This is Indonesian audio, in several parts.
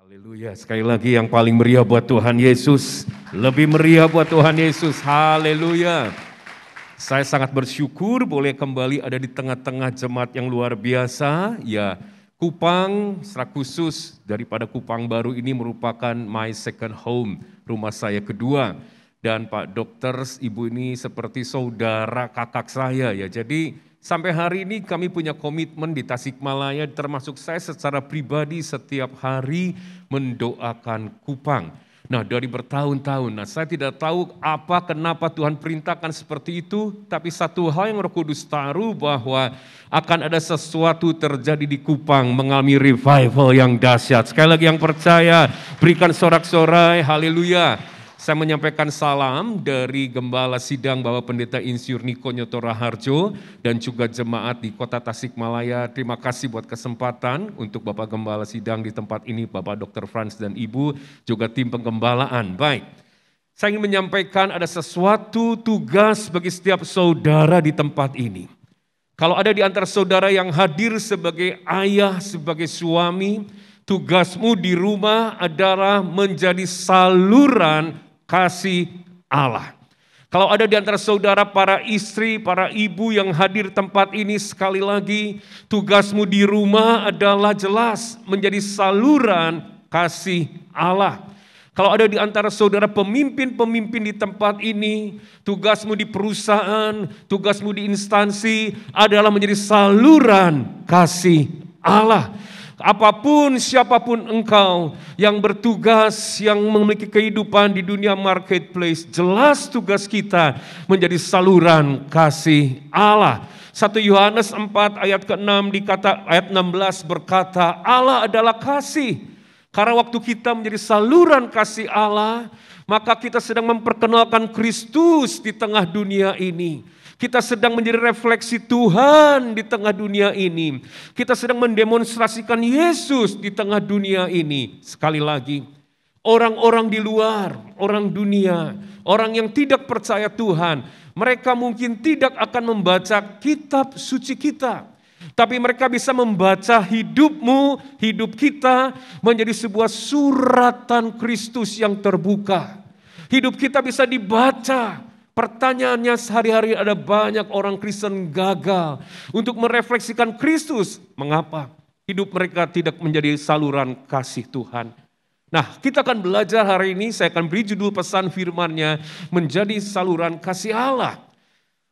Haleluya, sekali lagi yang paling meriah buat Tuhan Yesus, lebih meriah buat Tuhan Yesus, haleluya. Saya sangat bersyukur boleh kembali ada di tengah-tengah jemaat yang luar biasa. Ya, Kupang, secara khusus daripada Kupang Baru ini merupakan my second home, rumah saya kedua. Dan Pak Dokter, Ibu ini seperti saudara kakak saya ya, jadi sampai hari ini kami punya komitmen di Tasikmalaya, termasuk saya secara pribadi setiap hari mendoakan Kupang. Nah dari bertahun-tahun, saya tidak tahu kenapa Tuhan perintahkan seperti itu, tapi satu hal yang Roh Kudus taruh bahwa akan ada sesuatu terjadi di Kupang, mengalami revival yang dahsyat. Sekali lagi yang percaya, berikan sorak-sorai, haleluya. Saya menyampaikan salam dari Gembala Sidang Bapak Pendeta Insinyur Niko Nyoto Raharjo dan juga jemaat di Kota Tasikmalaya. Terima kasih buat kesempatan untuk Bapak Gembala Sidang di tempat ini, Bapak Dr. Frans dan Ibu, juga tim penggembalaan. Baik, saya ingin menyampaikan ada sesuatu tugas bagi setiap saudara di tempat ini. Kalau ada di antara saudara yang hadir sebagai ayah, sebagai suami, tugasmu di rumah adalah menjadi saluran kasih Allah. Kalau ada di antara saudara para istri, para ibu yang hadir tempat ini, sekali lagi tugasmu di rumah adalah jelas menjadi saluran kasih Allah. Kalau ada di antara saudara pemimpin-pemimpin di tempat ini, tugasmu di perusahaan, tugasmu di instansi adalah menjadi saluran kasih Allah. Apapun, siapapun engkau yang bertugas, yang memiliki kehidupan di dunia marketplace, jelas tugas kita menjadi saluran kasih Allah. 1 Yohanes 4 ayat ke-6 ayat 16 berkata, Allah adalah kasih. Karena waktu kita menjadi saluran kasih Allah, maka kita sedang memperkenalkan Kristus di tengah dunia ini. Kita sedang menjadi refleksi Tuhan di tengah dunia ini. Kita sedang mendemonstrasikan Yesus di tengah dunia ini. Sekali lagi, orang-orang di luar, orang dunia, orang yang tidak percaya Tuhan, mereka mungkin tidak akan membaca kitab suci kita. Tapi mereka bisa membaca hidupmu, hidup kita menjadi sebuah suratan Kristus yang terbuka. Hidup kita bisa dibaca. Pertanyaannya sehari-hari ada banyak orang Kristen gagal untuk merefleksikan Kristus. Mengapa hidup mereka tidak menjadi saluran kasih Tuhan? Nah, kita akan belajar hari ini, saya akan beri judul pesan firman-Nya, menjadi saluran kasih Allah.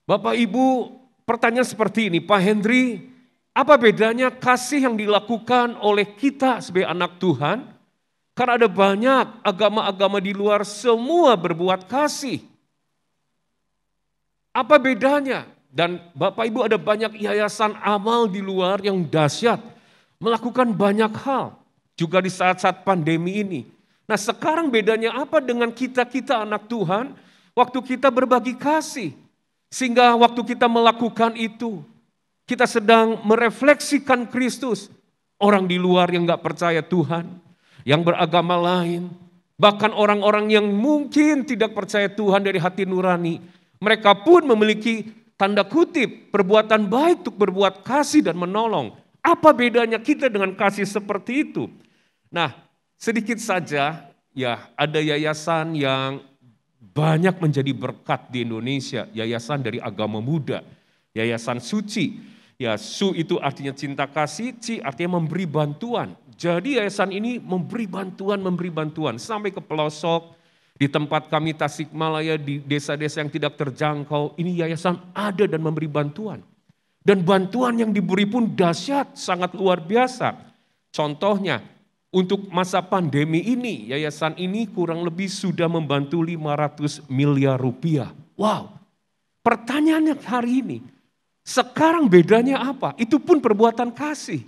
Bapak Ibu, pertanyaan seperti ini, Pak Hendri, apa bedanya kasih yang dilakukan oleh kita sebagai anak Tuhan? Karena ada banyak agama-agama di luar semua berbuat kasih. Apa bedanya? Dan Bapak Ibu ada banyak yayasan amal di luar yang dahsyat, melakukan banyak hal, juga di saat-saat pandemi ini. Nah sekarang bedanya apa dengan kita anak Tuhan, waktu kita berbagi kasih, sehingga waktu kita melakukan itu, kita sedang merefleksikan Kristus. Orang di luar yang gak percaya Tuhan, yang beragama lain, bahkan orang-orang yang mungkin tidak percaya Tuhan dari hati nurani, mereka pun memiliki tanda kutip perbuatan baik untuk berbuat kasih dan menolong. Apa bedanya kita dengan kasih seperti itu? Nah, sedikit saja ya ada yayasan yang banyak menjadi berkat di Indonesia, yayasan dari agama Buddha, yayasan suci. Ya, su itu artinya cinta kasih, ci artinya memberi bantuan. Jadi yayasan ini memberi bantuan sampai ke pelosok. Di tempat kami Tasikmalaya, di desa-desa yang tidak terjangkau, ini yayasan ada dan memberi bantuan. Dan bantuan yang diberi pun dahsyat, sangat luar biasa. Contohnya, untuk masa pandemi ini, yayasan ini kurang lebih sudah membantu 500 miliar rupiah. Wow, pertanyaannya hari ini, sekarang bedanya apa? Itu pun perbuatan kasih.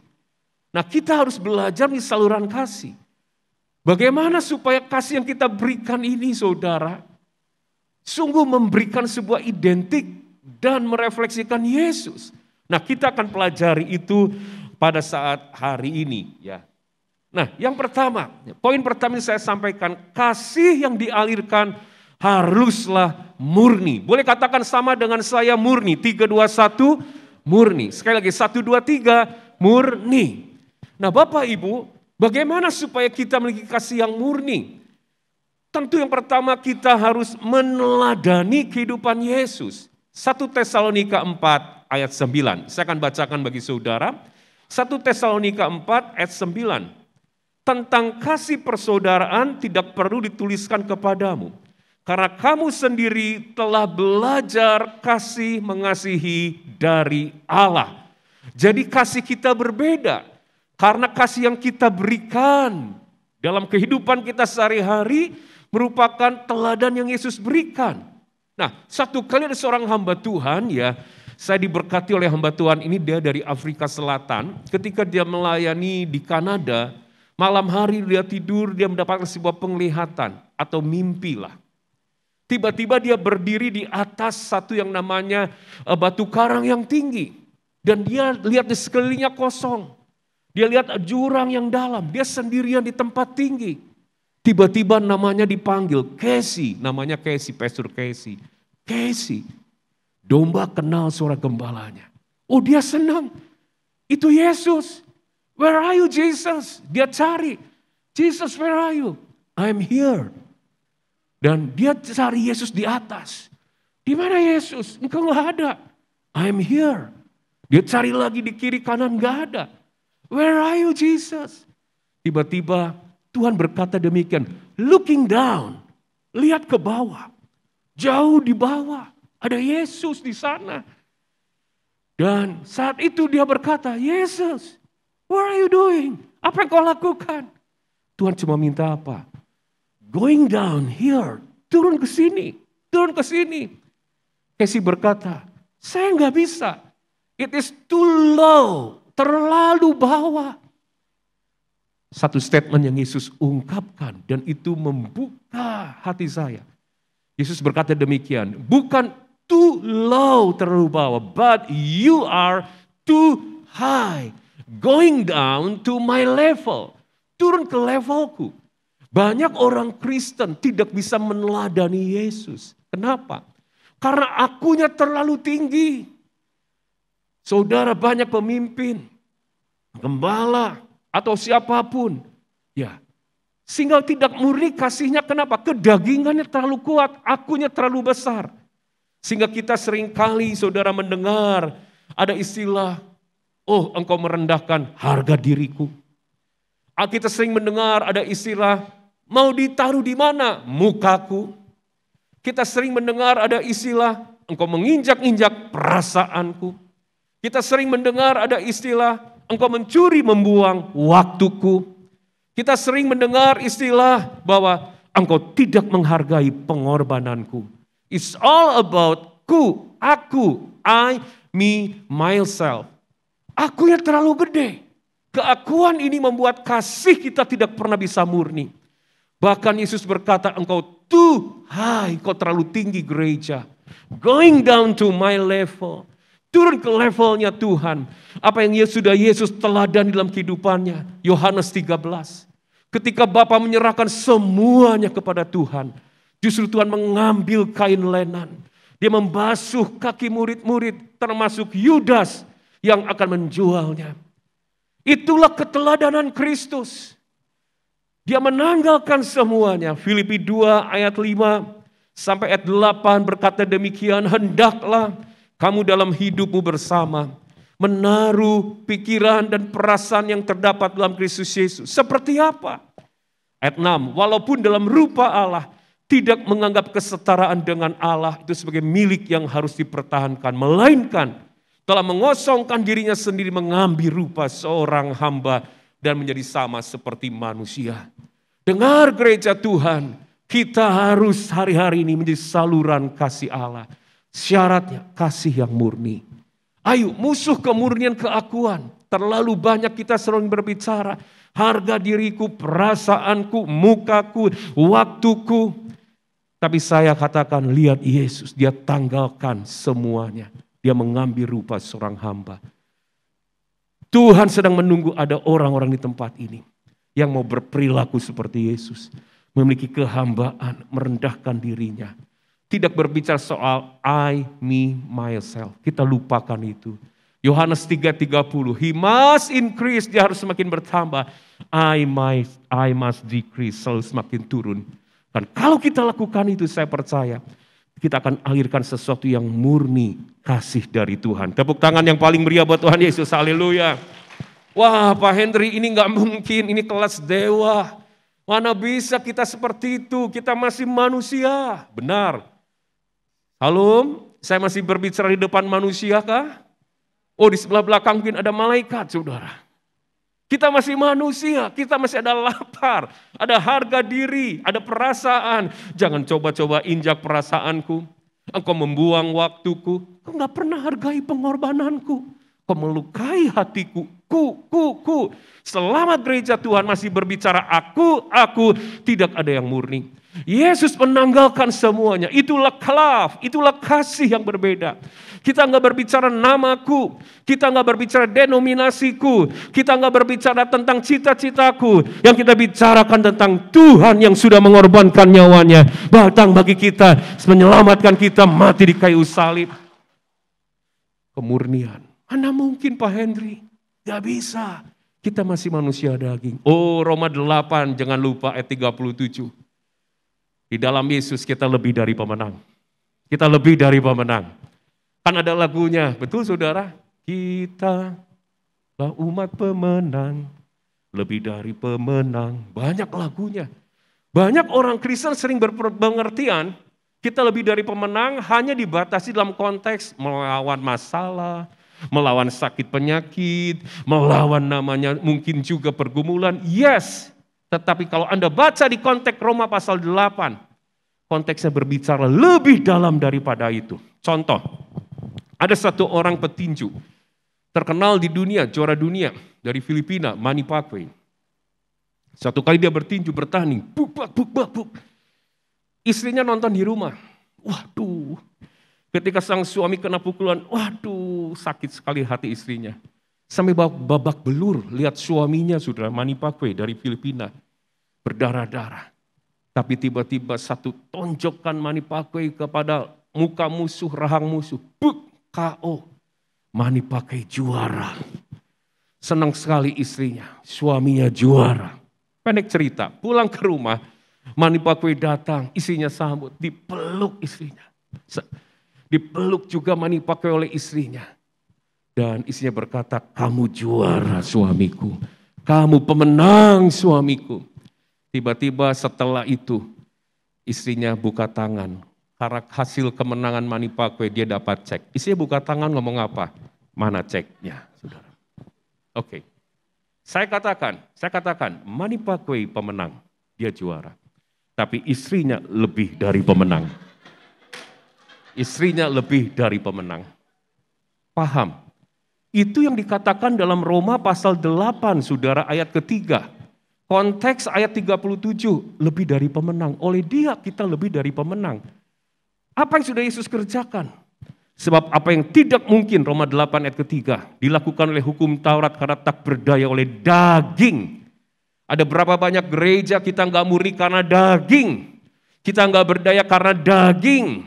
Nah kita harus belajar di saluran kasih. Bagaimana supaya kasih yang kita berikan ini saudara, sungguh memberikan sebuah identik dan merefleksikan Yesus. Nah kita akan pelajari itu pada saat hari ini ya. Nah yang pertama, poin pertama yang saya sampaikan, kasih yang dialirkan haruslah murni. Boleh katakan sama dengan saya murni, 3, 2, 1 murni. Sekali lagi 1, 2, 3 murni. Nah Bapak Ibu, Bagaimana supaya kita memiliki kasih yang murni? Tentu yang pertama kita harus meneladani kehidupan Yesus. 1 Tesalonika 4 ayat 9. Saya akan bacakan bagi saudara. 1 Tesalonika 4 ayat 9. Tentang kasih persaudaraan tidak perlu dituliskan kepadamu. Karena kamu sendiri telah belajar kasih mengasihi dari Allah. Jadi kasih kita berbeda. Karena kasih yang kita berikan dalam kehidupan kita sehari-hari merupakan teladan yang Yesus berikan. Nah, satu kali ada seorang hamba Tuhan ya, saya diberkati oleh hamba Tuhan ini, dia dari Afrika Selatan. Ketika dia melayani di Kanada, malam hari dia tidur, dia mendapatkan sebuah penglihatan atau mimpi lah. Tiba-tiba dia berdiri di atas satu yang namanya batu karang yang tinggi. Dan dia lihat di sekelilingnya kosong. Dia lihat jurang yang dalam, dia sendirian di tempat tinggi. Tiba-tiba namanya dipanggil, Casey, namanya Casey, Pastor Casey. Casey, domba kenal suara gembalanya. Oh dia senang, itu Yesus. Where are you Jesus? Dia cari, Jesus where are you? I'm here. Dan dia cari Yesus di atas. Di mana Yesus? Engkau nggak ada. I'm here. Dia cari lagi di kiri kanan, nggak ada. Where are you Jesus? Tiba-tiba Tuhan berkata demikian. Looking down, lihat ke bawah. Jauh di bawah, ada Yesus di sana. Dan saat itu dia berkata, Yesus, what are you doing? Apa yang kau lakukan? Tuhan cuma minta apa? Going down here, turun ke sini, turun ke sini. Casey berkata, saya nggak bisa. It is too low, terlalu bawah. Satu statement yang Yesus ungkapkan dan itu membuka hati saya. Yesus berkata demikian, bukan too low, terlalu bawah, but you are too high, going down to my level. Turun ke levelku. Banyak orang Kristen tidak bisa meneladani Yesus. Kenapa? Karena akunya terlalu tinggi. Saudara, banyak pemimpin, gembala, atau siapapun. Ya, sehingga tidak murni kasihnya. Kenapa? Kedagingannya terlalu kuat, akunya terlalu besar. Sehingga kita seringkali saudara mendengar ada istilah, oh engkau merendahkan harga diriku. Kita sering mendengar ada istilah, mau ditaruh di mana? Mukaku. Kita sering mendengar ada istilah, engkau menginjak-injak perasaanku. Kita sering mendengar ada istilah, engkau mencuri membuang waktuku. Kita sering mendengar istilah bahwa engkau tidak menghargai pengorbananku. It's all about aku, I, me, myself. Aku yang terlalu gede. Keakuan ini membuat kasih kita tidak pernah bisa murni. Bahkan Yesus berkata, engkau too high, engkau terlalu tinggi gereja. Going down to my level. Turun ke levelnya Tuhan. Apa yang sudah Yesus teladan dalam kehidupannya. Yohanes 13. Ketika Bapa menyerahkan semuanya kepada Tuhan. Justru Tuhan mengambil kain lenan. Dia membasuh kaki murid-murid termasuk Yudas yang akan menjualnya. Itulah keteladanan Kristus. Dia menanggalkan semuanya. Filipi 2 ayat 5 sampai ayat 8 berkata demikian. Hendaklah kamu dalam hidupmu bersama menaruh pikiran dan perasaan yang terdapat dalam Kristus Yesus. Seperti apa? Ayat 6. Walaupun dalam rupa Allah tidak menganggap kesetaraan dengan Allah itu sebagai milik yang harus dipertahankan. Melainkan telah mengosongkan dirinya sendiri, mengambil rupa seorang hamba dan menjadi sama seperti manusia. Dengar gereja Tuhan, kita harus hari-hari ini menjadi saluran kasih Allah. Syaratnya kasih yang murni. Ayo musuh kemurnian keakuan. Terlalu banyak kita sering berbicara. Harga diriku, perasaanku, mukaku, waktuku. Tapi saya katakan lihat Yesus, dia tanggalkan semuanya. Dia mengambil rupa seorang hamba. Tuhan sedang menunggu ada orang-orang di tempat ini yang mau berperilaku seperti Yesus. Memiliki kehambaan, merendahkan dirinya. Tidak berbicara soal I, me, myself. Kita lupakan itu. Yohanes 3:30, He must increase, dia harus semakin bertambah. I must decrease, selalu semakin turun. Dan kalau kita lakukan itu, saya percaya kita akan alirkan sesuatu yang murni kasih dari Tuhan. Tepuk tangan yang paling meriah buat Tuhan Yesus, haleluya. Wah Pak Henry, ini gak mungkin, ini kelas dewa. Mana bisa kita seperti itu, kita masih manusia. Benar. Halo, saya masih berbicara di depan manusia kah? Oh, di sebelah belakang mungkin ada malaikat, saudara. Kita masih manusia, kita masih ada lapar, ada harga diri, ada perasaan. Jangan coba-coba injak perasaanku. Engkau membuang waktuku, kau gak pernah hargai pengorbananku. Kau melukai hatiku, ku. Selama gereja Tuhan masih berbicara aku, tidak ada yang murni. Yesus menanggalkan semuanya, itulah love, itulah kasih yang berbeda. Kita nggak berbicara namaku, kita nggak berbicara denominasiku, kita nggak berbicara tentang cita-citaku. Yang kita bicarakan tentang Tuhan yang sudah mengorbankan nyawanya, datang bagi kita, menyelamatkan kita, mati di kayu salib. Kemurnian, mana mungkin Pak Henry? Gak bisa, kita masih manusia daging. Oh Roma 8, jangan lupa ayat 37. Di dalam Yesus kita lebih dari pemenang. Kita lebih dari pemenang. Kan ada lagunya, betul saudara? Kita lah umat pemenang, lebih dari pemenang. Banyak lagunya. Banyak orang Kristen sering berpengertian, kita lebih dari pemenang hanya dibatasi dalam konteks melawan masalah, melawan sakit penyakit, melawan namanya mungkin juga pergumulan. Yes, tetapi kalau Anda baca di konteks Roma pasal 8, konteksnya berbicara lebih dalam daripada itu. Contoh, ada satu orang petinju terkenal di dunia, juara dunia dari Filipina, Manny Pacquiao. Satu kali dia bertinju, bertanding, buk. Istrinya nonton di rumah. Waduh, ketika sang suami kena pukulan, waduh, sakit sekali hati istrinya. Sampai babak belur, lihat suaminya saudara, Manny Pacquiao dari Filipina, berdarah-darah. Tapi tiba-tiba satu tonjokan Manny Pacquiao kepada muka musuh, rahang musuh, buk. KO, Manny Pacquiao juara. Senang sekali istrinya, suaminya juara. Pendek cerita, pulang ke rumah, Manny Pacquiao datang, istrinya sambut, dipeluk istrinya. Dipeluk juga Manny Pacquiao oleh istrinya. Dan istrinya berkata, kamu juara suamiku, kamu pemenang suamiku. Tiba-tiba setelah itu, istrinya buka tangan. Karena hasil kemenangan Manny Pacquiao dia dapat cek. Istrinya buka tangan ngomong apa? Mana ceknya, saudara? Oke. Saya katakan Manny Pacquiao pemenang, dia juara. Tapi istrinya lebih dari pemenang. Istrinya lebih dari pemenang. Paham? Itu yang dikatakan dalam Roma pasal 8, saudara, ayat ketiga. Konteks ayat 37, lebih dari pemenang. Oleh dia kita lebih dari pemenang. Apa yang sudah Yesus kerjakan? Sebab apa yang tidak mungkin, Roma 8 ayat ketiga, dilakukan oleh hukum Taurat karena tak berdaya oleh daging. Ada berapa banyak gereja kita nggak murni karena daging. Kita nggak berdaya karena daging.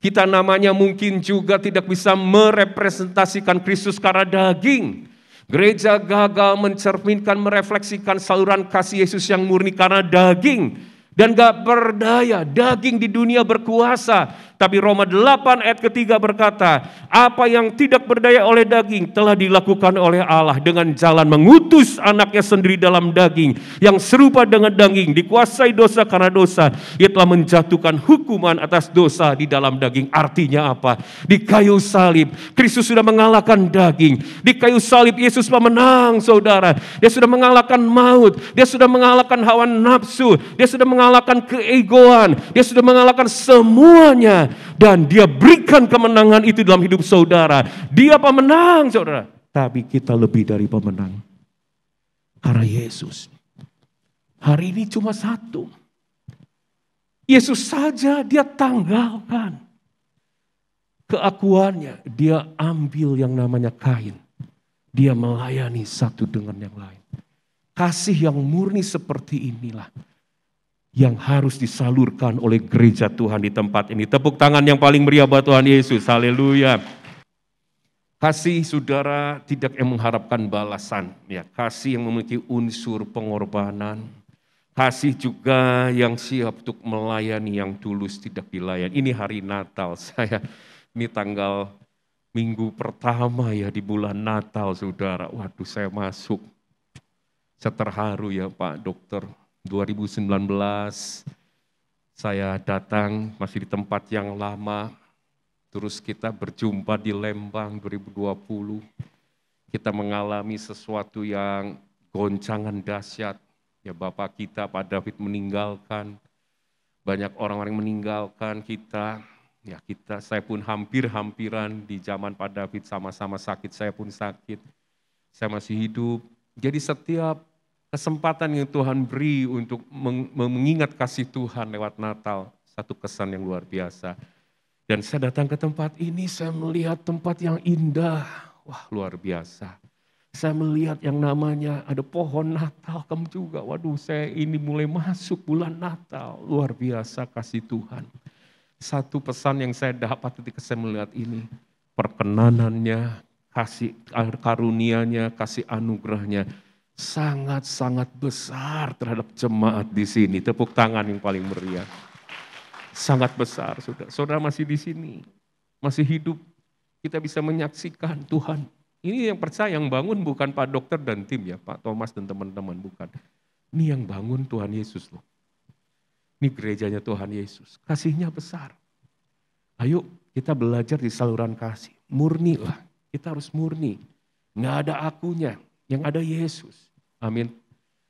Kita namanya mungkin juga tidak bisa merepresentasikan Kristus karena daging. Gereja gagal mencerminkan, merefleksikan saluran kasih Yesus yang murni karena daging. Dan gak berdaya, daging di dunia berkuasa. Tapi Roma 8 ayat ketiga berkata, apa yang tidak berdaya oleh daging telah dilakukan oleh Allah dengan jalan mengutus anaknya sendiri dalam daging. Yang serupa dengan daging, dikuasai dosa karena dosa. Ia telah menjatuhkan hukuman atas dosa di dalam daging. Artinya apa? Di kayu salib, Kristus sudah mengalahkan daging. Di kayu salib Yesus pemenang saudara. Dia sudah mengalahkan maut, dia sudah mengalahkan hawa nafsu, dia sudah mengalahkan keegoan, dia sudah mengalahkan semuanya. Dan dia berikan kemenangan itu dalam hidup saudara. Dia pemenang saudara. Tapi kita lebih dari pemenang. Karena Yesus. Hari ini cuma satu. Yesus saja dia tanggalkan. Keakuannya. Dia ambil yang namanya Kain. Dia melayani satu dengan yang lain. Kasih yang murni seperti inilah yang harus disalurkan oleh gereja Tuhan di tempat ini. Tepuk tangan yang paling meriah buat Tuhan Yesus. Haleluya. Kasih saudara tidak yang mengharapkan balasan, ya. Kasih yang memiliki unsur pengorbanan. Kasih juga yang siap untuk melayani yang tulus tidak dilayani. Ini hari Natal ini tanggal minggu pertama ya di bulan Natal saudara. Waduh saya masuk. Saya terharu ya Pak Dokter. 2019 saya datang masih di tempat yang lama. Terus kita berjumpa di Lembang 2020. Kita mengalami sesuatu yang goncangan dahsyat. Ya Bapak kita Pak David meninggalkan. Banyak orang-orang meninggalkan kita. Ya saya pun hampir-hampiran di zaman Pak David sama-sama sakit. Saya pun sakit. Saya masih hidup. Jadi setiap kesempatan yang Tuhan beri untuk mengingat kasih Tuhan lewat Natal. Satu kesan yang luar biasa. Dan saya datang ke tempat ini, saya melihat tempat yang indah. Wah luar biasa. Saya melihat yang namanya ada pohon Natal kamu juga. Waduh saya ini mulai masuk bulan Natal. Luar biasa kasih Tuhan. Satu pesan yang saya dapat ketika saya melihat ini. Perkenanannya, kasih karunia-Nya, kasih anugerahnya. Sangat-sangat besar terhadap jemaat di sini. Tepuk tangan yang paling meriah. Sangat besar, saudara. Saudara masih di sini, masih hidup. Kita bisa menyaksikan Tuhan. Ini yang percaya, yang bangun bukan Pak Dokter dan tim ya, Pak Thomas dan teman-teman, bukan. Ini yang bangun Tuhan Yesus loh. Ini gerejanya Tuhan Yesus. Kasihnya besar. Ayo kita belajar di saluran kasih. Murni lah, kita harus murni. Nggak ada akunya, yang ada Yesus. Amin.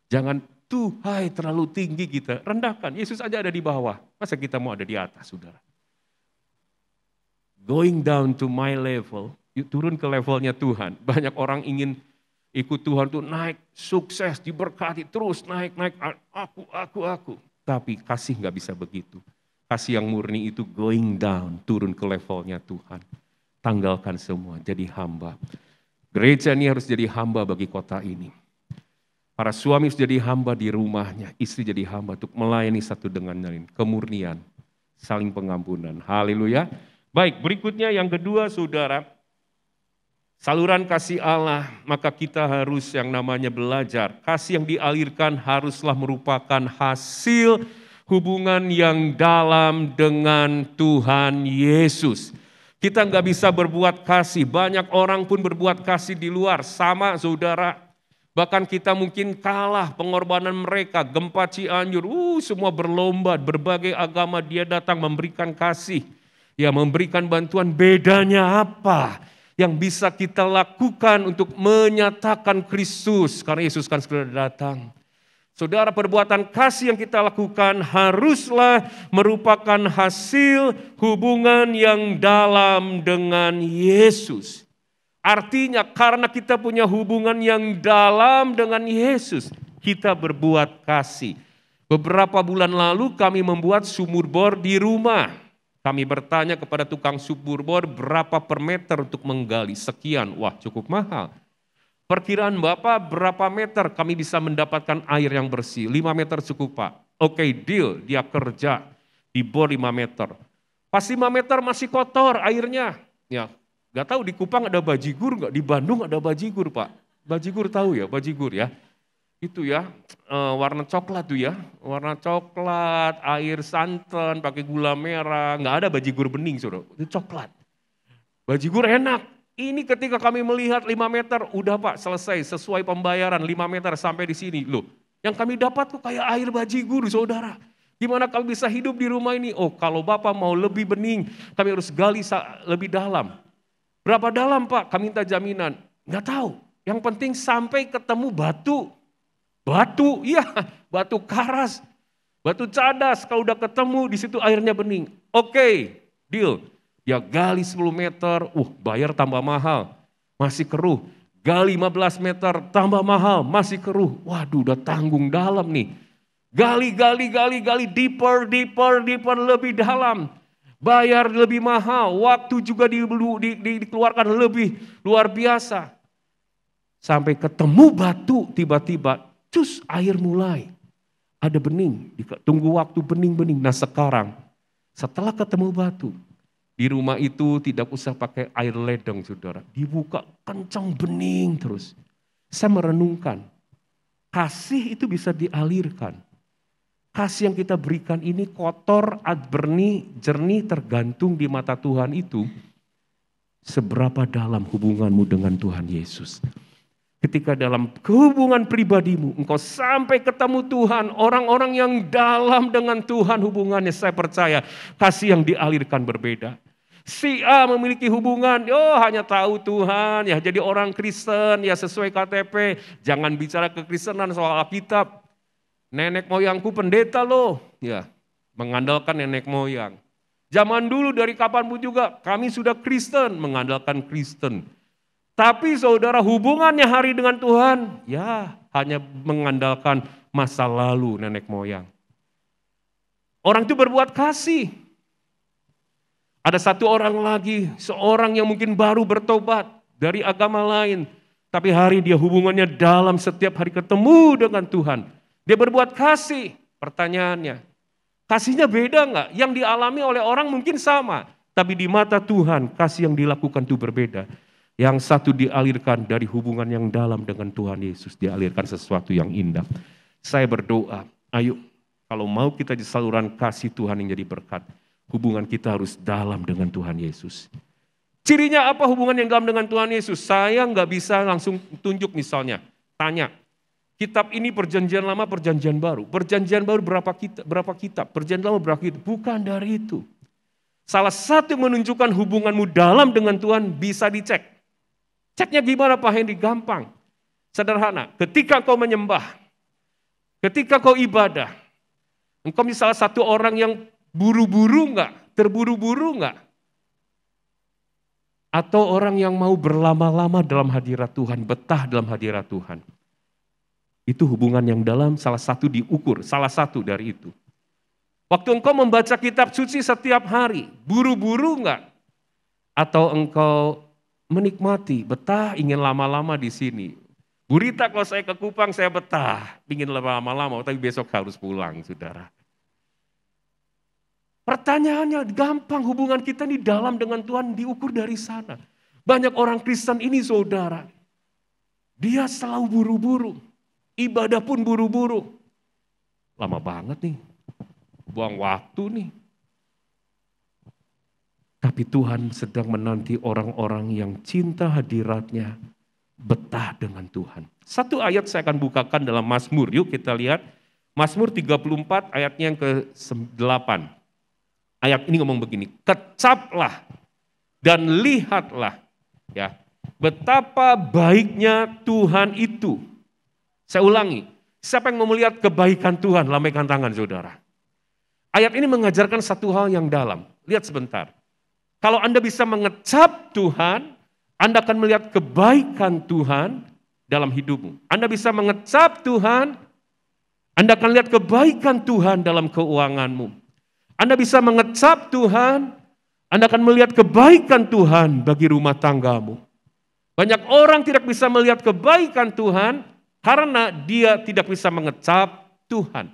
Jangan Tuhai terlalu tinggi kita, rendahkan. Yesus aja ada di bawah, masa kita mau ada di atas, saudara? Going down to my level, turun ke levelnya Tuhan. Banyak orang ingin ikut Tuhan tuh naik, sukses, diberkati, terus naik, aku. Tapi kasih gak bisa begitu. Kasih yang murni itu going down, turun ke levelnya Tuhan. Tanggalkan semua, jadi hamba. Gereja ini harus jadi hamba bagi kota ini. Para suami harus jadi hamba di rumahnya, istri jadi hamba untuk melayani satu dengan lain. Kemurnian, saling pengampunan. Haleluya. Baik, berikutnya yang kedua saudara. Saluran kasih Allah, maka kita harus yang namanya belajar. Kasih yang dialirkan haruslah merupakan hasil hubungan yang dalam dengan Tuhan Yesus. Kita nggak bisa berbuat kasih, banyak orang pun berbuat kasih di luar. Sama saudara. Bahkan kita mungkin kalah pengorbanan mereka, gempa Cianjur, semua berlomba, berbagai agama dia datang memberikan kasih. Ya memberikan bantuan, bedanya apa? Yang bisa kita lakukan untuk menyatakan Kristus, karena Yesus kan segera datang. Saudara, perbuatan kasih yang kita lakukan haruslah merupakan hasil hubungan yang dalam dengan Yesus. Artinya karena kita punya hubungan yang dalam dengan Yesus, kita berbuat kasih. Beberapa bulan lalu kami membuat sumur bor di rumah. Kami bertanya kepada tukang sumur bor berapa per meter untuk menggali. Sekian, wah cukup mahal. Perkiraan Bapak berapa meter kami bisa mendapatkan air yang bersih? 5 meter cukup Pak. Oke, deal, dia kerja di bor 5 meter. Pas 5 meter masih kotor airnya. Ya. Gak tahu di Kupang ada bajigur nggak? Di Bandung ada bajigur Pak. Bajigur tahu ya, bajigur ya. Itu ya, warna coklat tuh ya. Warna coklat, air santan, pakai gula merah. Nggak ada bajigur bening saudara, itu coklat. Bajigur enak. Ini ketika kami melihat 5 meter, udah Pak selesai sesuai pembayaran 5 meter sampai di sini. Loh, yang kami dapat tuh kayak air bajigur saudara. Gimana kami bisa hidup di rumah ini? Oh kalau Bapak mau lebih bening, kami harus gali lebih dalam. Berapa dalam Pak? Kami minta jaminan. Nggak tahu. Yang penting sampai ketemu batu. Batu, iya, batu karas. Batu cadas, kalau udah ketemu di situ airnya bening. Oke, deal. Dia gali 10 meter, bayar tambah mahal. Masih keruh. Gali 15 meter, tambah mahal, masih keruh. Waduh, udah tanggung dalam nih. Gali, deeper, lebih dalam. Bayar lebih mahal, waktu juga dikeluarkan lebih luar biasa. Sampai ketemu batu, tiba-tiba cus air mulai. Ada bening, tunggu waktu bening-bening. Nah sekarang, setelah ketemu batu, Di rumah itu tidak usah pakai air ledeng, saudara. Dibuka kencang bening terus. Saya merenungkan, kasih itu bisa dialirkan. Kasih yang kita berikan ini kotor, benih, jernih, tergantung di mata Tuhan itu. Seberapa dalam hubunganmu dengan Tuhan Yesus. Ketika dalam hubungan pribadimu, engkau sampai ketemu Tuhan, orang-orang yang dalam dengan Tuhan hubungannya, saya percaya kasih yang dialirkan berbeda. Si A memiliki hubungan, hanya tahu Tuhan, ya jadi orang Kristen, ya sesuai KTP, jangan bicara kekristenan soal Alkitab. Nenek moyangku pendeta loh, ya mengandalkan nenek moyang. Zaman dulu dari kapanpun juga kami sudah Kristen, mengandalkan Kristen. Tapi saudara hubungannya hari dengan Tuhan, ya hanya mengandalkan masa lalu nenek moyang. Orang itu berbuat kasih. Ada satu orang lagi, seorang yang mungkin baru bertobat dari agama lain. Tapi hari dia hubungannya dalam setiap hari ketemu dengan Tuhan. Dia berbuat kasih, pertanyaannya. Kasihnya beda enggak? Yang dialami oleh orang mungkin sama. Tapi di mata Tuhan, kasih yang dilakukan itu berbeda. Yang satu dialirkan dari hubungan yang dalam dengan Tuhan Yesus. Dialirkan sesuatu yang indah. Saya berdoa, ayo kalau mau kita di saluran kasih Tuhan yang jadi berkat. Hubungan kita harus dalam dengan Tuhan Yesus. Cirinya apa hubungan yang dalam dengan Tuhan Yesus? Saya nggak bisa langsung tunjuk misalnya. Tanya, kitab ini perjanjian lama, perjanjian baru. Perjanjian baru berapa kitab? Perjanjian lama berapa kitab? Bukan dari itu. Salah satu yang menunjukkan hubunganmu dalam dengan Tuhan bisa dicek. Ceknya gimana Pak Hendy? Gampang. Sederhana. Ketika kau menyembah, ketika kau ibadah, engkau misalnya satu orang yang buru-buru enggak? Terburu-buru enggak? Atau orang yang mau berlama-lama dalam hadirat Tuhan, betah dalam hadirat Tuhan. Itu hubungan yang dalam, salah satu diukur, salah satu dari itu. Waktu engkau membaca kitab suci setiap hari, buru-buru enggak? Atau engkau menikmati, betah, ingin lama-lama di sini. Gurita kalau saya ke Kupang, saya betah, ingin lama-lama, tapi besok harus pulang, saudara. Pertanyaannya gampang, hubungan kita ini dalam dengan Tuhan diukur dari sana. Banyak orang Kristen ini saudara, dia selalu buru-buru, ibadah pun buru-buru. Lama banget nih, buang waktu nih. Tapi Tuhan sedang menanti orang-orang yang cinta hadiratnya, betah dengan Tuhan. Satu ayat saya akan bukakan dalam Mazmur, yuk kita lihat. Mazmur 34 ayatnya yang ke-8. Ayat ini ngomong begini, kecaplah dan lihatlah ya betapa baiknya Tuhan itu. Saya ulangi, siapa yang mau melihat kebaikan Tuhan, lambaikan tangan saudara. Ayat ini mengajarkan satu hal yang dalam. Lihat sebentar. Kalau Anda bisa mengecap Tuhan, Anda akan melihat kebaikan Tuhan dalam hidupmu. Anda bisa mengecap Tuhan, Anda akan lihat kebaikan Tuhan dalam keuanganmu. Anda bisa mengecap Tuhan, Anda akan melihat kebaikan Tuhan bagi rumah tanggamu. Banyak orang tidak bisa melihat kebaikan Tuhan karena dia tidak bisa mengecap Tuhan.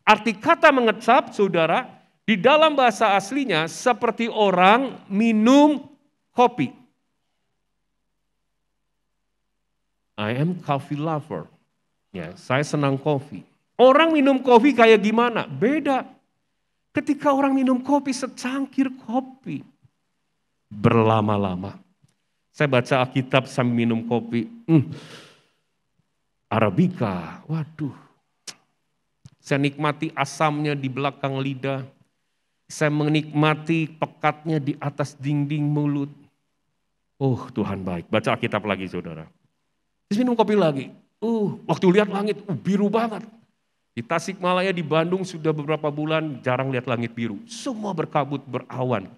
Arti kata mengecap, saudara, di dalam bahasa aslinya seperti orang minum kopi. I am coffee lover. Ya, saya senang kopi. Orang minum kopi kayak gimana? Beda. Ketika orang minum kopi, secangkir kopi, berlama-lama. Saya baca Alkitab sambil minum kopi, Arabica, waduh. Saya nikmati asamnya di belakang lidah, saya menikmati pekatnya di atas dinding mulut. Oh Tuhan baik, baca Alkitab lagi saudara. Terus minum kopi lagi, waktu lihat langit, biru banget. Di Tasikmalaya, di Bandung sudah beberapa bulan jarang lihat langit biru. Semua berkabut, berawan.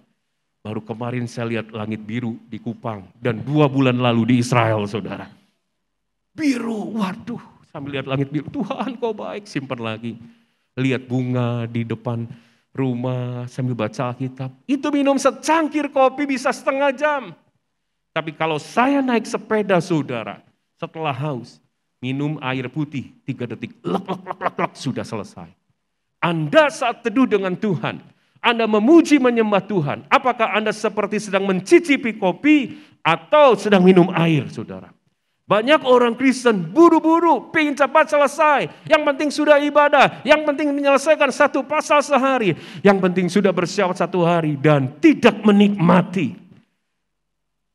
Baru kemarin saya lihat langit biru di Kupang. Dan 2 bulan lalu di Israel, saudara. Biru, waduh. Sambil lihat langit biru, Tuhan kau baik. Simpan lagi. Lihat bunga di depan rumah sambil baca Alkitab. Itu minum secangkir kopi bisa setengah jam. Tapi kalau saya naik sepeda, saudara, setelah haus, minum air putih 3 detik, lek, sudah selesai. Anda saat teduh dengan Tuhan, Anda memuji menyembah Tuhan? Apakah Anda seperti sedang mencicipi kopi atau sedang minum air, saudara? Banyak orang Kristen buru-buru, pengen cepat selesai. Yang penting sudah ibadah, yang penting menyelesaikan satu pasal sehari. Yang penting sudah bersiap satu hari dan tidak menikmati.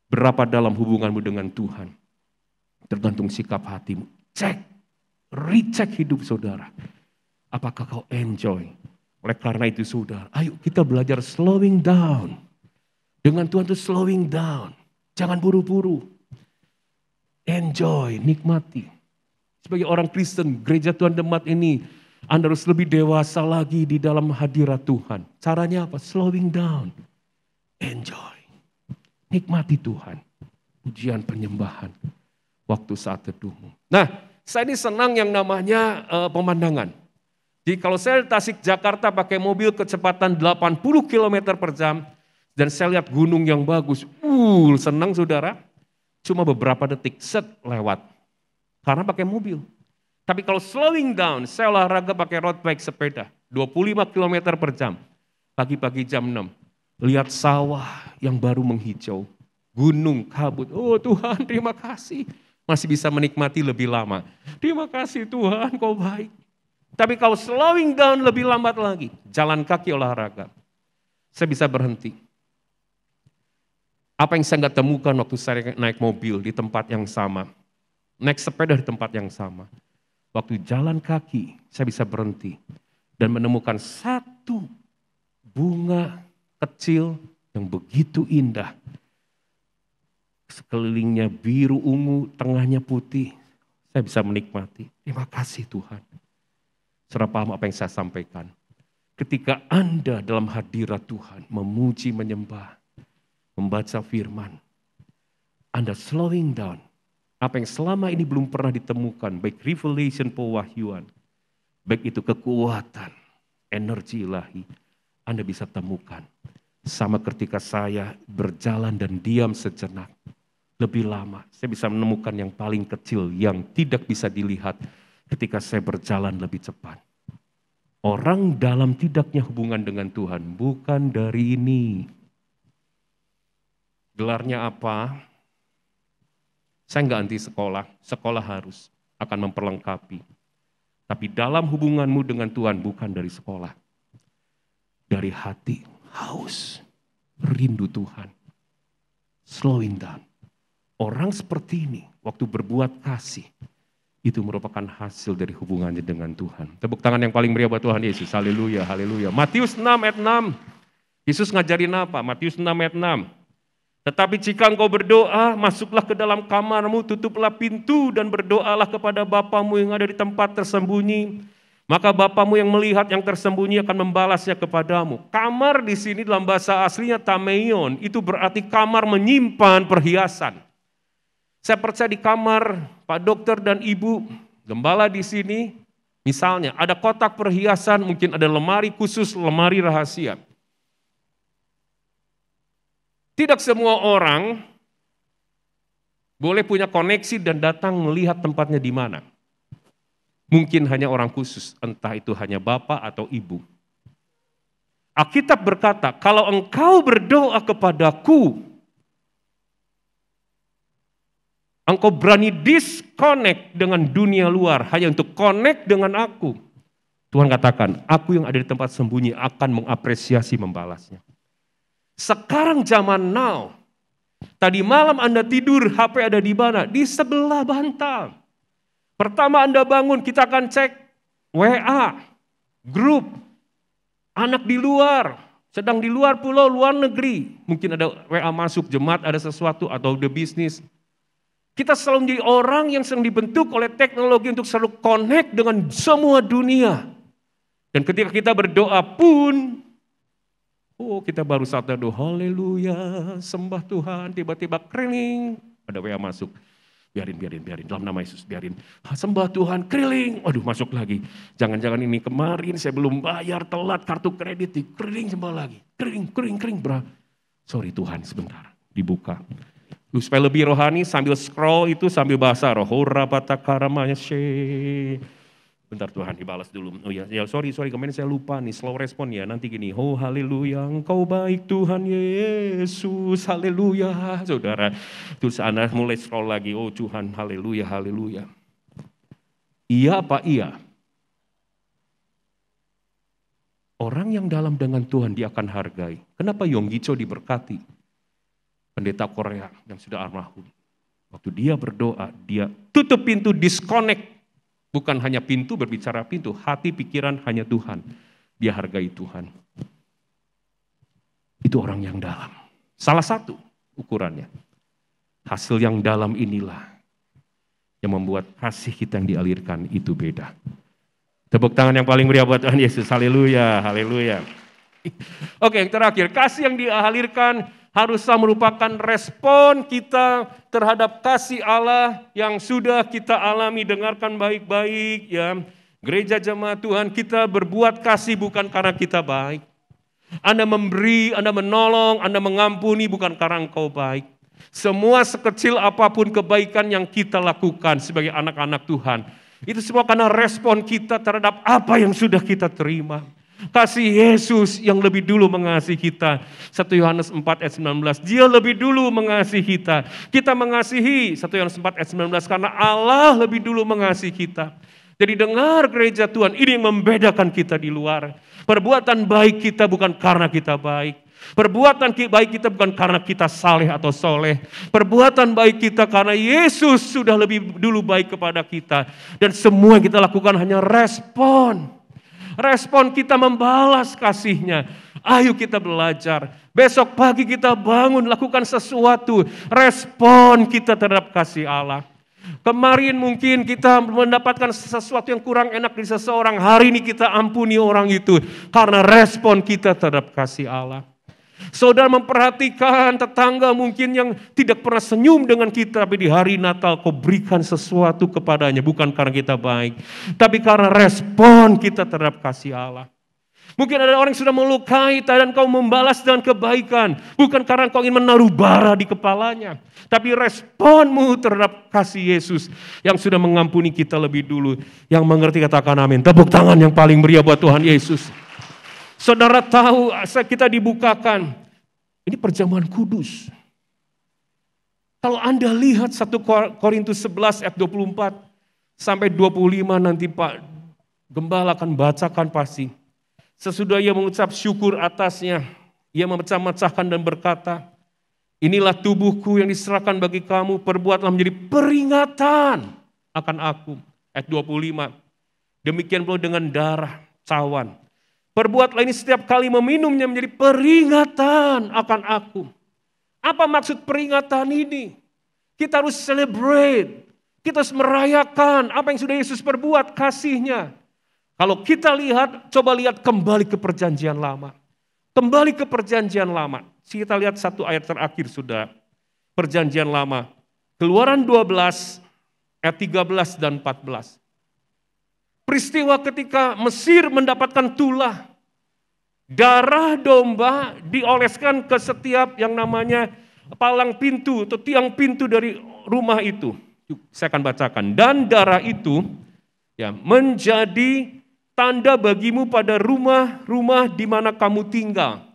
Berapa dalam hubunganmu dengan Tuhan? Tergantung sikap hatimu. Cek, recheck hidup saudara. Apakah kau enjoy? Oleh karena itu saudara, ayo kita belajar slowing down. Dengan Tuhan itu slowing down. Jangan buru-buru. Enjoy, nikmati. Sebagai orang Kristen, gereja Tuhan Demat ini, Anda harus lebih dewasa lagi di dalam hadirat Tuhan. Caranya apa? Slowing down. Enjoy. Nikmati Tuhan. Pujian penyembahan. Waktu saat teduhmu. Nah, saya ini senang yang namanya pemandangan. Jadi kalau saya Tasik Jakarta pakai mobil kecepatan 80 km per jam, dan saya lihat gunung yang bagus, senang saudara, cuma beberapa detik, set lewat. Karena pakai mobil. Tapi kalau slowing down, saya olahraga pakai road bike sepeda, 25 km per jam. Pagi-pagi jam 6, lihat sawah yang baru menghijau, gunung, kabut, oh Tuhan terima kasih. Masih bisa menikmati lebih lama. Terima kasih Tuhan kau baik. Tapi kalau slowing down lebih lambat lagi, jalan kaki olahraga, saya bisa berhenti. Apa yang saya nggak temukan waktu saya naik mobil di tempat yang sama, naik sepeda di tempat yang sama. Waktu jalan kaki, saya bisa berhenti dan menemukan satu bunga kecil yang begitu indah. Sekelilingnya biru ungu, tengahnya putih. Saya bisa menikmati. Terima kasih Tuhan. Saudara paham apa yang saya sampaikan? Ketika Anda dalam hadirat Tuhan, memuji, menyembah, membaca firman, Anda slowing down. Apa yang selama ini belum pernah ditemukan, baik revelation, pewahyuan, baik itu kekuatan, energi ilahi, Anda bisa temukan. Sama ketika saya berjalan dan diam sejenak, lebih lama, saya bisa menemukan yang paling kecil, yang tidak bisa dilihat, ketika saya berjalan lebih cepat. Orang dalam tidaknya hubungan dengan Tuhan, bukan dari ini. Gelarnya apa? Saya nggak anti sekolah, sekolah harus, akan memperlengkapi. Tapi dalam hubunganmu dengan Tuhan, bukan dari sekolah. Dari hati, haus, rindu Tuhan. Slowing down. Orang seperti ini, waktu berbuat kasih, itu merupakan hasil dari hubungannya dengan Tuhan. Tepuk tangan yang paling meriah buat Tuhan Yesus. Haleluya, haleluya. Matius 6 ayat 6. Yesus ngajarin apa? Matius 6 ayat 6. Tetapi jika engkau berdoa, masuklah ke dalam kamarmu, tutuplah pintu dan berdoalah kepada Bapamu yang ada di tempat tersembunyi. Maka Bapamu yang melihat yang tersembunyi akan membalasnya kepadamu. Kamar di sini dalam bahasa aslinya tameion, itu berarti kamar menyimpan perhiasan. Saya percaya di kamar Pak Dokter dan Ibu Gembala di sini, misalnya ada kotak perhiasan, mungkin ada lemari khusus, lemari rahasia. Tidak semua orang boleh punya koneksi dan datang melihat tempatnya di mana. Mungkin hanya orang khusus, entah itu hanya bapak atau ibu. Alkitab berkata, kalau engkau berdoa kepadaku, engkau berani disconnect dengan dunia luar, hanya untuk connect dengan aku. Tuhan katakan, aku yang ada di tempat sembunyi akan mengapresiasi membalasnya. Sekarang zaman now, tadi malam Anda tidur, HP ada di mana? Di sebelah bantal. Pertama Anda bangun, kita akan cek WA, grup, anak di luar, sedang di luar pulau, luar negeri. Mungkin ada WA masuk, jemaat ada sesuatu, atau the bisnis. Kita selalu menjadi orang yang sedang dibentuk oleh teknologi untuk selalu connect dengan semua dunia. Dan ketika kita berdoa pun, kita baru sadar, haleluya, sembah Tuhan, tiba-tiba keriling, ada WA masuk. Biarin, dalam nama Yesus, biarin. Sembah Tuhan, keriling, waduh masuk lagi. Jangan-jangan ini kemarin saya belum bayar, telat kartu kredit, keriling sembah lagi. Kering, sorry Tuhan, sebentar, dibuka. Supaya lebih rohani, sambil scroll itu sambil bahasa roh. Bentar Tuhan dibalas dulu. Oh ya, sorry kemarin saya lupa nih, slow respon ya. Nanti gini, oh haleluya, engkau baik Tuhan Yesus, haleluya. Saudara, terus Anda mulai scroll lagi, oh Tuhan, haleluya, haleluya. Iya apa iya? Orang yang dalam dengan Tuhan dia akan hargai. Kenapa Yonggi Cho diberkati? Pendeta Korea yang sudah almarhum. Waktu dia berdoa, dia tutup pintu, disconnect. Bukan hanya pintu, berbicara pintu, hati, pikiran hanya Tuhan. Dia hargai Tuhan. Itu orang yang dalam. Salah satu ukurannya. Hasil yang dalam inilah yang membuat kasih kita yang dialirkan itu beda. Tepuk tangan yang paling meriah buat Tuhan Yesus. Haleluya, haleluya. Oke, yang terakhir, kasih yang dialirkan haruslah merupakan respon kita terhadap kasih Allah yang sudah kita alami. Dengarkan baik-baik ya. Gereja jemaat Tuhan, kita berbuat kasih bukan karena kita baik. Anda memberi, Anda menolong, Anda mengampuni bukan karena engkau baik. Semua sekecil apapun kebaikan yang kita lakukan sebagai anak-anak Tuhan, itu semua karena respon kita terhadap apa yang sudah kita terima. Kasih Yesus yang lebih dulu mengasihi kita. 1 Yohanes 4 ayat 19. Dia lebih dulu mengasihi kita. Kita mengasihi 1 Yohanes 4 ayat 19 karena Allah lebih dulu mengasihi kita. Jadi dengar gereja Tuhan, ini yang membedakan kita di luar. Perbuatan baik kita bukan karena kita baik. Perbuatan baik kita bukan karena kita saleh atau soleh. Perbuatan baik kita karena Yesus sudah lebih dulu baik kepada kita. Dan semua yang kita lakukan hanya respon. Respon kita membalas kasihnya. Ayo kita belajar. Besok pagi kita bangun, lakukan sesuatu. Respon kita terhadap kasih Allah. Kemarin mungkin kita mendapatkan sesuatu yang kurang enak dari seseorang. Hari ini kita ampuni orang itu. Karena respon kita terhadap kasih Allah. Saudara memperhatikan tetangga mungkin yang tidak pernah senyum dengan kita, tapi di hari Natal kau berikan sesuatu kepadanya, bukan karena kita baik, tapi karena respon kita terhadap kasih Allah. Mungkin ada orang yang sudah melukai dan kau membalas dengan kebaikan, bukan karena kau ingin menaruh bara di kepalanya, tapi responmu terhadap kasih Yesus yang sudah mengampuni kita lebih dulu. Yang mengerti katakan amin. Tepuk tangan yang paling meriah buat Tuhan Yesus. Saudara tahu kita dibukakan, ini perjamuan kudus. Kalau Anda lihat 1 Korintus 11 ayat 24 sampai 25 nanti Pak Gembala akan bacakan pasti. Sesudah ia mengucap syukur atasnya, ia memecah-mecahkan dan berkata, inilah tubuhku yang diserahkan bagi kamu, perbuatlah menjadi peringatan akan aku. Ayat 25, demikian pula dengan darah cawan. Perbuatlah ini setiap kali meminumnya menjadi peringatan akan aku. Apa maksud peringatan ini? Kita harus celebrate. Kita harus merayakan apa yang sudah Yesus perbuat, kasihnya. Kalau kita lihat, coba lihat kembali ke perjanjian lama. Kembali ke perjanjian lama. Kita lihat satu ayat terakhir sudah. Perjanjian lama. Keluaran 12 ayat 13 dan 14. Peristiwa ketika Mesir mendapatkan tulah, darah domba dioleskan ke setiap yang namanya palang pintu atau tiang pintu dari rumah itu. Saya akan bacakan. Dan darah itu ya menjadi tanda bagimu pada rumah-rumah di mana kamu tinggal.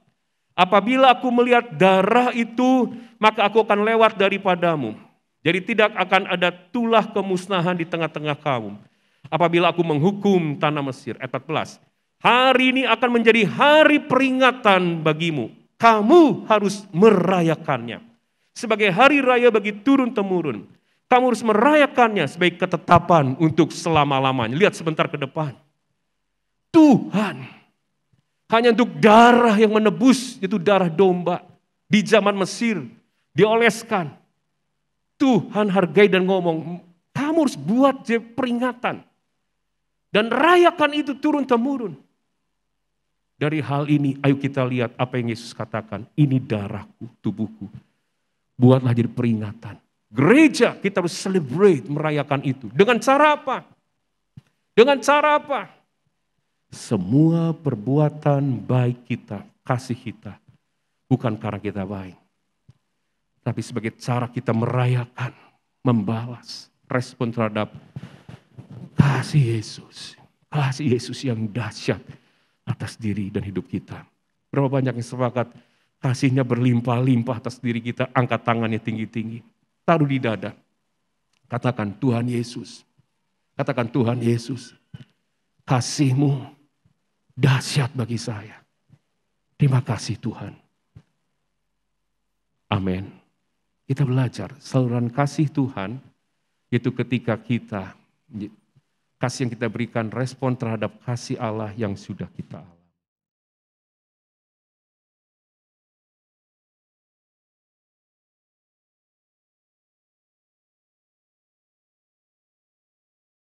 Apabila aku melihat darah itu, maka aku akan lewat daripadamu. Jadi tidak akan ada tulah kemusnahan di tengah-tengah kamu. Apabila aku menghukum tanah Mesir, ayat 14. Hari ini akan menjadi hari peringatan bagimu. Kamu harus merayakannya. Sebagai hari raya bagi turun-temurun. Kamu harus merayakannya sebagai ketetapan untuk selama-lamanya. Lihat sebentar ke depan. Tuhan hanya untuk darah yang menebus, itu darah domba. Di zaman Mesir, dioleskan. Tuhan hargai dan ngomong, kamu harus buat peringatan. Dan rayakan itu turun-temurun. Dari hal ini, ayo kita lihat apa yang Yesus katakan. Ini darahku, tubuhku. Buatlah jadi peringatan. Gereja, kita harus celebrate, merayakan itu. Dengan cara apa? Dengan cara apa? Semua perbuatan baik kita, kasih kita. Bukan karena kita baik. Tapi sebagai cara kita merayakan, membalas, respon terhadap kasih Yesus Kasih Yesus yang dahsyat atas diri dan hidup kita. Berapa banyak yang sepakat kasihnya berlimpah-limpah atas diri kita, angkat tangannya tinggi-tinggi. Taruh di dada. Katakan Tuhan Yesus. Katakan Tuhan Yesus. Kasih-Mu dahsyat bagi saya. Terima kasih Tuhan. Amin. Kita belajar saluran kasih Tuhan itu ketika kita, kasih yang kita berikan respon terhadap kasih Allah yang sudah kita alami.